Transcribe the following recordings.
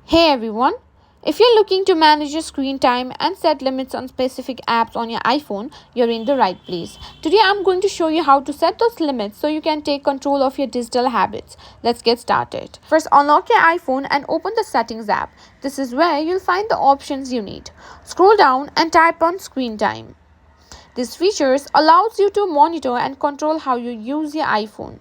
Hey everyone! If you're looking to manage your screen time and set limits on specific apps on your iPhone, you're in the right place. Today I'm going to show you how to set those limits so you can take control of your digital habits. Let's get started. First, unlock your iPhone and open the Settings app. This is where you'll find the options you need. Scroll down and type on Screen Time. This features allows you to monitor and control how you use your iPhone.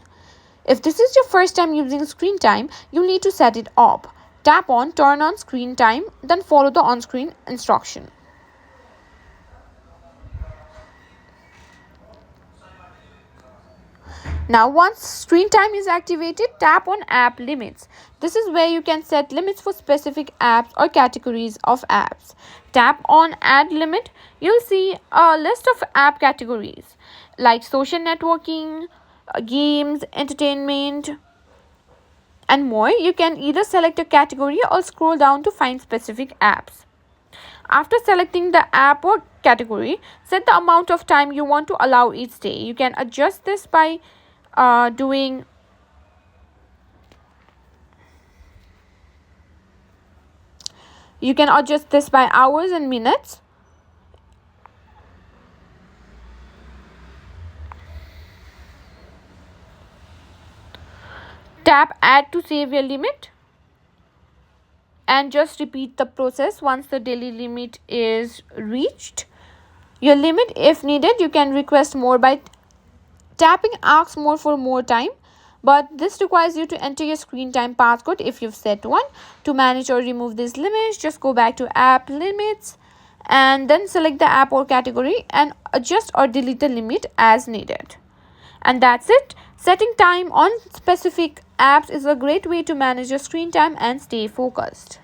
If this is your first time using screen time, you need to set it up. Tap on Turn on Screen Time, then follow the on-screen instruction. Now once screen time is activated, tap on App Limits. This is where you can set limits for specific apps or categories of apps. Tap on Add Limit. You'll see a list of app categories like social networking, games, entertainment, and more. You can either select a category or scroll down to find specific apps. After selecting the app or category, set the amount of time you want to allow each day. You can adjust this by doing you can adjust this by hours and minutes. Tap Add to save your limit and just repeat the process once the daily limit is reached. Your limit, if needed, you can request more by tapping Ask More for more time, but this requires you to enter your screen time passcode if you've set one. To manage or remove these limits, just go back to App Limits and then select the app or category and adjust or delete the limit as needed. And that's it. Setting time on specific apps is a great way to manage your screen time and stay focused.